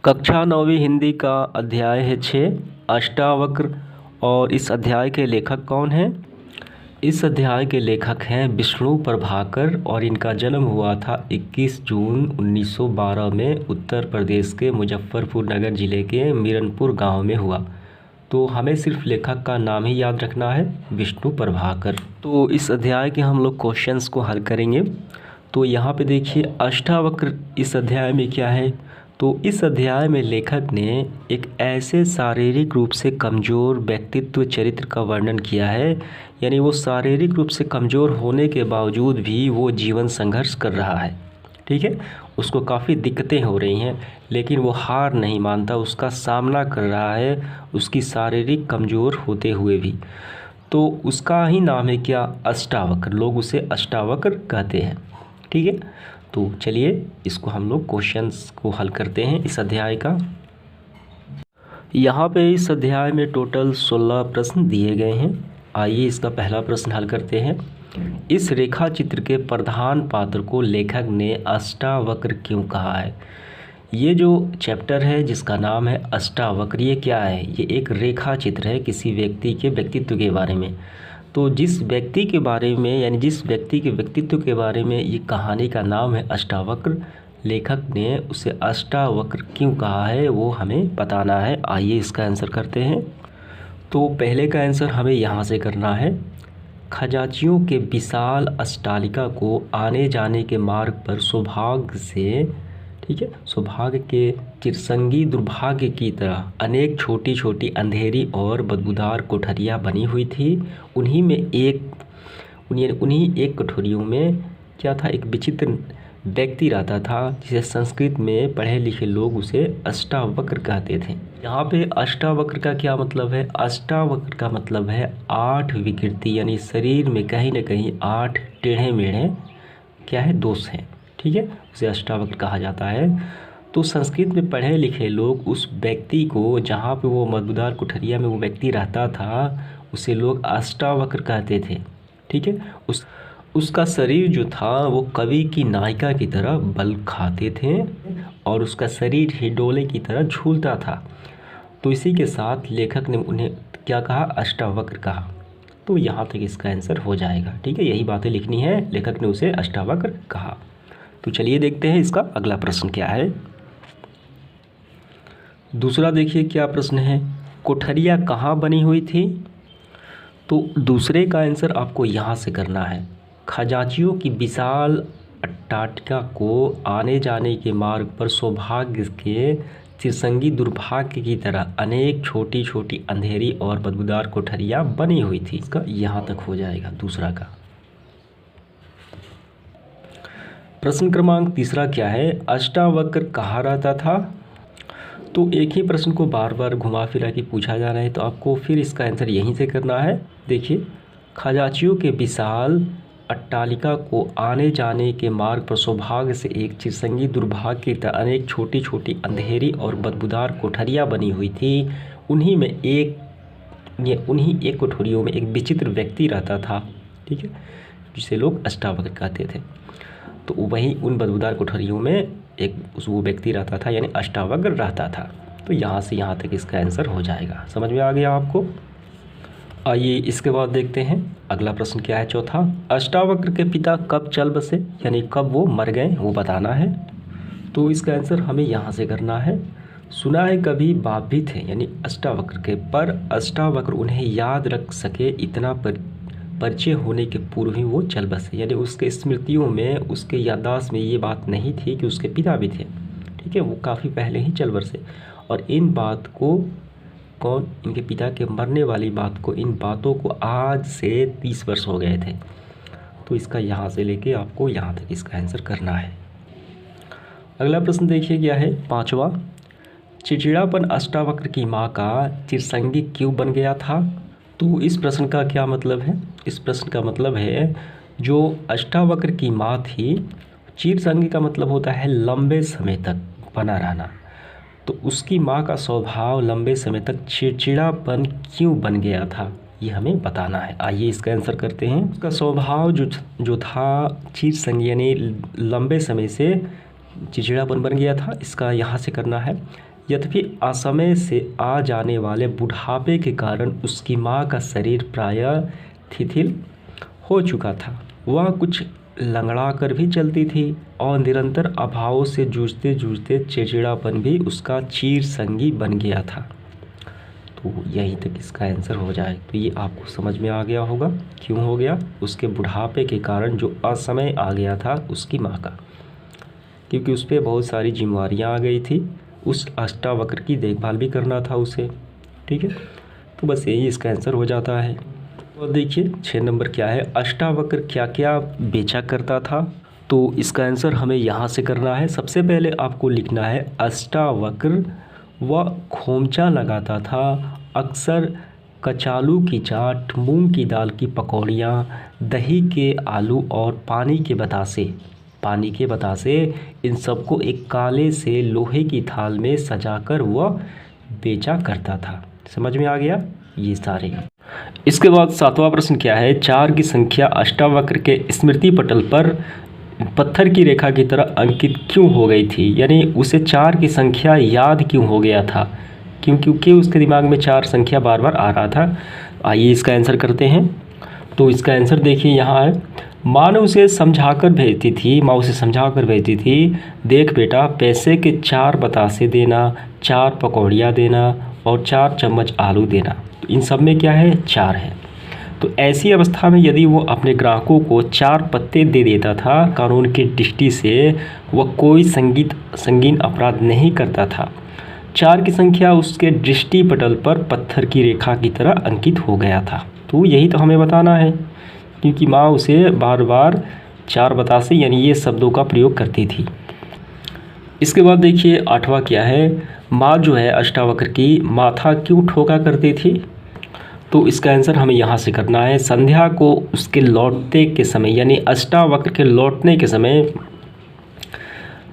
कक्षा 9वीं हिंदी का अध्याय है 6 अष्टावक्र। और इस अध्याय के लेखक कौन हैं? इस अध्याय के लेखक हैं विष्णु प्रभाकर और इनका जन्म हुआ था 21 जून 1912 में उत्तर प्रदेश के मुजफ्फरपुर नगर ज़िले के मीरनपुर गांव में हुआ। तो हमें सिर्फ लेखक का नाम ही याद रखना है, विष्णु प्रभाकर। तो इस अध्याय के हम लोग क्वेश्चंस को हल करेंगे। तो यहाँ पे देखिए अष्टावक्र इस अध्याय में क्या है। तो इस अध्याय में लेखक ने एक ऐसे शारीरिक रूप से कमज़ोर व्यक्तित्व चरित्र का वर्णन किया है, यानी वो शारीरिक रूप से कमज़ोर होने के बावजूद भी वो जीवन संघर्ष कर रहा है। ठीक है, उसको काफ़ी दिक्कतें हो रही हैं लेकिन वो हार नहीं मानता, उसका सामना कर रहा है उसकी शारीरिक कमज़ोर होते हुए भी। तो उसका ही नाम है क्या? अष्टावक्र। लोग उसे अष्टावक्र कहते हैं। ठीक है, तो चलिए इसको हम लोग क्वेश्चंस को हल करते हैं इस अध्याय का। यहाँ पे इस अध्याय में टोटल 16 प्रश्न दिए गए हैं। आइए इसका पहला प्रश्न हल करते हैं। इस रेखा चित्र के प्रधान पात्र को लेखक ने अष्टावक्र क्यों कहा है? ये जो चैप्टर है जिसका नाम है अष्टावक्र, ये क्या है? ये एक रेखा चित्र है किसी व्यक्ति के व्यक्तित्व के बारे में। तो जिस व्यक्ति के बारे में, यानी जिस व्यक्ति के व्यक्तित्व के बारे में ये कहानी का नाम है अष्टावक्र, लेखक ने उसे अष्टावक्र क्यों कहा है वो हमें बताना है। आइए इसका आंसर करते हैं। तो पहले का आंसर हमें यहाँ से करना है। खजांचियों के विशाल अट्टालिका को आने जाने के मार्ग पर सौभाग्य से, ठीक है, सौभाग्य के चिरसंगी दुर्भाग्य की तरह अनेक छोटी छोटी अंधेरी और बदबूदार कोठरियाँ बनी हुई थी। उन्हीं एक कोठरियों में क्या था? एक विचित्र व्यक्ति रहता था जिसे संस्कृत में पढ़े लिखे लोग उसे अष्टावक्र कहते थे। यहाँ पे अष्टावक्र का क्या मतलब है? अष्टावक्र का मतलब है 8 विकृति, यानी शरीर में कहीं ना कहीं 8 टेढ़े मेढ़े क्या है? दोष हैं। ठीक है, उसे अष्टावक्र कहा जाता है। तो संस्कृत में पढ़े लिखे लोग उस व्यक्ति को, जहाँ पे वो मधुदार कुठरिया में वो व्यक्ति रहता था, उसे लोग अष्टावक्र कहते थे। ठीक है, उसका शरीर जो था वो कवि की नायिका की तरह बल खाते थे और उसका शरीर हिडोले की तरह झूलता था। तो इसी के साथ लेखक ने उन्हें क्या कहा? अष्टावक्र कहा। तो यहाँ तक इसका आंसर हो जाएगा। ठीक है, यही बातें लिखनी है, लेखक ने उसे अष्टावक्र कहा। तो चलिए देखते हैं इसका अगला प्रश्न क्या है। दूसरा देखिए क्या प्रश्न है। कोठरिया कहाँ बनी हुई थी? तो दूसरे का आंसर आपको यहाँ से करना है। खजांचियों की विशाल अट्टालिका को आने जाने के मार्ग पर सौभाग्य के चिरसंगी दुर्भाग्य की तरह अनेक छोटी छोटी अंधेरी और बदबूदार कोठरियाँ बनी हुई थी। इसका यहाँ तक हो जाएगा दूसरा का। प्रश्न क्रमांक तीसरा क्या है? अष्टावक्र कहाँ रहता था? तो एक ही प्रश्न को बार बार घुमा फिरा के पूछा जा रहा है, तो आपको फिर इसका आंसर यहीं से करना है। देखिए, खजांचियों के विशाल अट्टालिका को आने जाने के मार्ग पर सौभाग्य से एक चिरसंगी दुर्भाग्य की तरह अनेक छोटी छोटी अंधेरी और बदबूदार कोठरियाँ बनी हुई थी। उन्हीं एक कोठरियों में एक विचित्र व्यक्ति रहता था। ठीक है, जिसे लोग अष्टावक्र कहते थे। तो वहीं उन बदबूदार कोठरियों में वो व्यक्ति रहता था, यानी अष्टावक्र रहता था। तो यहाँ से यहाँ तक इसका आंसर हो जाएगा। समझ में आ गया आपको? आइए इसके बाद देखते हैं अगला प्रश्न क्या है, चौथा। अष्टावक्र के पिता कब चल बसे, यानी कब वो मर गए, वो बताना है। तो इसका आंसर हमें यहाँ से करना है। सुना है कभी बाप भी थे, यानी अष्टावक्र के, पर अष्टावक्र उन्हें याद रख सके इतना परिचय होने के पूर्व ही वो चल बसे, यानी उसके स्मृतियों में, उसके याददाश्त में ये बात नहीं थी कि उसके पिता भी थे। ठीक है, वो काफ़ी पहले ही चल बसे। और इन बात को कौन, इनके पिता के मरने वाली बात को, इन बातों को आज से 30 वर्ष हो गए थे। तो इसका यहाँ से लेके आपको यहाँ तक इसका आंसर करना है। अगला प्रश्न देखिए क्या है, पाँचवा। चिड़चिड़ापन अष्टावक्र की माँ का चिरसंगी क्यों बन गया था? तो इस प्रश्न का क्या मतलब है? इस प्रश्न का मतलब है, जो अष्टावक्र की माँ थी, चिरसंगी का मतलब होता है लंबे समय तक बना रहना। तो उसकी माँ का स्वभाव लंबे समय तक चिड़चिड़ापन क्यों बन गया था, ये हमें बताना है। आइए इसका आंसर करते हैं। उसका स्वभाव जो था चिरसंगी, यानी लंबे समय से चिड़चिड़ापन बन गया था, इसका यहाँ से करना है। यद्यपि असमय से आ जाने वाले बुढ़ापे के कारण उसकी माँ का शरीर प्रायः शिथिल हो चुका था। वह कुछ लंगड़ा कर भी चलती थी और निरंतर अभावों से जूझते जूझते चिड़चिड़ापन भी उसका चीर संगी बन गया था। तो यहीं तक इसका आंसर हो जाए। तो ये आपको समझ में आ गया होगा क्यों हो गया, उसके बुढ़ापे के कारण जो असमय आ गया था उसकी माँ का, क्योंकि उस पर बहुत सारी जिम्मेवारियाँ आ गई थी, उस अष्टावक्र की देखभाल भी करना था उसे। ठीक है, तो बस यही इसका आंसर हो जाता है। और देखिए 6 नंबर क्या है, अष्टावक्र क्या क्या बेचा करता था। तो इसका आंसर हमें यहाँ से करना है। सबसे पहले आपको लिखना है अष्टावक्र वह खोमचा लगाता था, अक्सर कचालू की चाट, मूंग की दाल की पकौड़ियाँ, दही के आलू और पानी के बतासे इन सबको एक काले से लोहे की थाल में सजाकर वह बेचा करता था। समझ में आ गया ये सारे। इसके बाद 7वां प्रश्न क्या है, 4 की संख्या अष्टावक्र के स्मृति पटल पर पत्थर की रेखा की तरह अंकित क्यों हो गई थी, यानी उसे 4 की संख्या याद क्यों हो गया था, क्योंकि उसके दिमाग में 4 संख्या बार बार आ रहा था। आइए इसका आंसर करते हैं। तो इसका आंसर देखिए यहाँ है, माँ उसे समझा कर भेजती थी, देख बेटा पैसे के 4 बतासे देना, 4 पकौड़ियाँ देना और 4 चम्मच आलू देना। तो इन सब में क्या है, 4 है। तो ऐसी अवस्था में यदि वो अपने ग्राहकों को 4 पत्ते दे देता था, कानून की दृष्टि से वह कोई संगीन अपराध नहीं करता था। 4 की संख्या उसके दृष्टि पटल पर पत्थर की रेखा की तरह अंकित हो गया था। तो यही तो हमें बताना है, क्योंकि माँ उसे बार बार 4 बतासे यानी ये शब्दों का प्रयोग करती थी। इसके बाद देखिए 8वां क्या है, माँ जो है अष्टावक्र की माथा क्यों ठोका करती थी। तो इसका आंसर हमें यहाँ से करना है, संध्या को उसके लौटते के समय यानी अष्टावक्र के लौटने के समय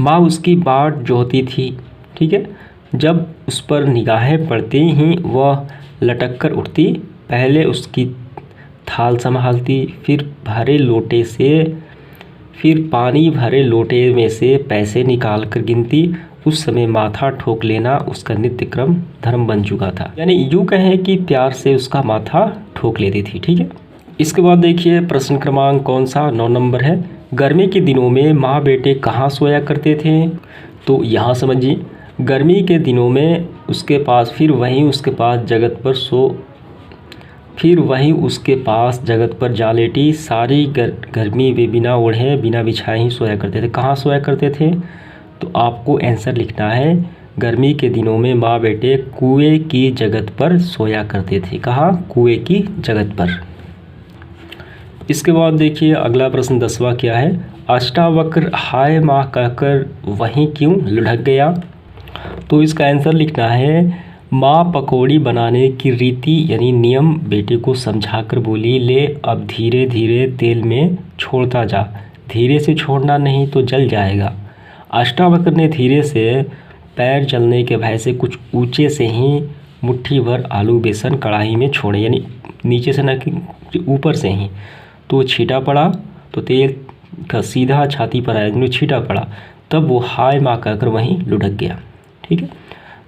माँ उसकी बाट जोहती थी। ठीक है, जब उस पर निगाहें पड़ती ही वह लटक कर उठती, पहले उसकी थाल संभालती, फिर पानी भरे लोटे में से पैसे निकाल कर गिनती। उस समय माथा ठोक लेना उसका नित्य क्रम धर्म बन चुका था, यानी यूँ कहें कि प्यार से उसका माथा ठोक लेती थी। ठीक है, इसके बाद देखिए प्रश्न क्रमांक कौन सा, 9 नंबर है, गर्मी के दिनों में माँ बेटे कहाँ सोया करते थे। तो यहाँ समझिए, गर्मी के दिनों में उसके पास जगत पर जा लेटी, सारी गर्मी वे बिना ओढ़े बिना बिछाए ही सोया करते थे। कहाँ सोया करते थे, तो आपको आंसर लिखना है, गर्मी के दिनों में माँ बेटे कुएं की जगत पर सोया करते थे। कहाँ, कुएं की जगत पर। इसके बाद देखिए अगला प्रश्न 10वां क्या है, अष्टावक्र हाय माँ कहकर वहीं क्यों लुढ़क गया। तो इसका आंसर लिखना है, माँ पकौड़ी बनाने की रीति यानी नियम बेटे को समझाकर बोली, ले अब धीरे धीरे तेल में छोड़ता जा, धीरे से छोड़ना नहीं तो जल जाएगा। अष्टावक्र ने धीरे से पैर जलने के भय से कुछ ऊंचे से ही मुट्ठी भर आलू बेसन कढ़ाई में छोड़े, यानी नीचे से न कि ऊपर से ही। तो छींटा पड़ा तो तेल का सीधा छाती पर आया, छींटा पड़ा, तब वो हाय माँ कहकर वहीं लुढ़क गया। ठीक है,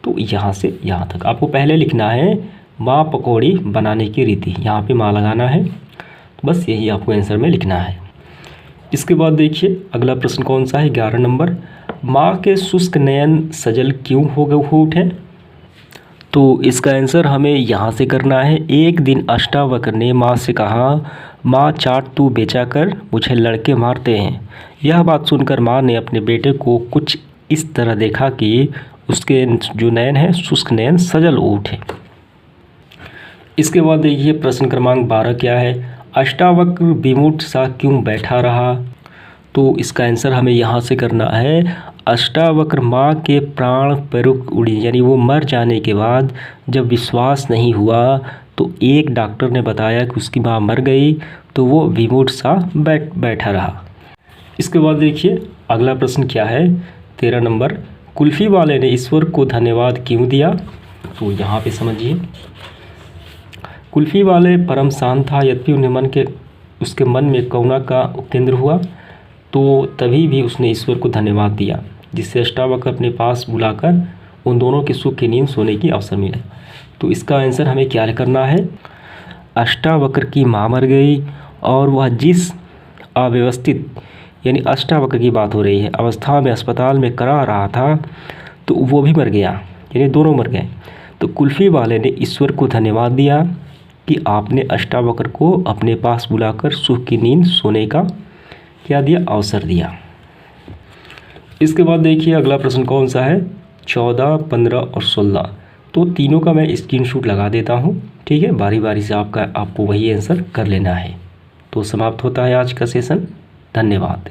तो यहाँ से यहाँ तक आपको पहले लिखना है माँ पकौड़ी बनाने की रीति, यहाँ पे माँ लगाना है, बस यही आपको आंसर में लिखना है। इसके बाद देखिए अगला प्रश्न कौन सा है, 11 नंबर, माँ के शुष्क नयन सजल क्यों हो उठे। तो इसका आंसर हमें यहाँ से करना है, एक दिन अष्टावक्र ने माँ से कहा, माँ चाट तू बेचा कर, मुझे लड़के मारते हैं। यह बात सुनकर माँ ने अपने बेटे को कुछ इस तरह देखा कि उसके जो नयन है शुष्क नयन सजल उठे। इसके बाद देखिए प्रश्न क्रमांक 12 क्या है, अष्टावक्र विमुट सा क्यों बैठा रहा। तो इसका आंसर हमें यहाँ से करना है, अष्टावक्र माँ के प्राण परुक उड़ी, यानी वो मर जाने के बाद जब विश्वास नहीं हुआ तो एक डॉक्टर ने बताया कि उसकी माँ मर गई, तो वो विमुट सा बैठा रहा। इसके बाद देखिए अगला प्रश्न क्या है, 13 नंबर, कुल्फ़ी वाले ने ईश्वर को धन्यवाद क्यों दिया। तो यहाँ पे समझिए, कुल्फ़ी वाले परम शांत था, यद्यपि उसके मन में करुणा का केंद्र हुआ, तो तभी भी उसने ईश्वर को धन्यवाद दिया, जिससे अष्टावक्र अपने पास बुलाकर उन दोनों की सुख की नींद सोने की अवसर मिले। तो इसका आंसर हमें क्या करना है, अष्टावक्र की माँ मर गई और वह जिस अव्यवस्थित यानी अष्टावक्र की बात हो रही है अवस्था में अस्पताल में करा रहा था तो वो भी मर गया, यानी दोनों मर गए। तो कुल्फ़ी वाले ने ईश्वर को धन्यवाद दिया कि आपने अष्टावक्र को अपने पास बुलाकर सुख की नींद सोने का क्या दिया, अवसर दिया। इसके बाद देखिए अगला प्रश्न कौन सा है, 14, 15 और 16। तो तीनों का मैं स्क्रीनशॉट लगा देता हूँ, ठीक है, बारी बारी से आपको वही आंसर कर लेना है। तो समाप्त होता है आज का सेशन। धन्यवाद।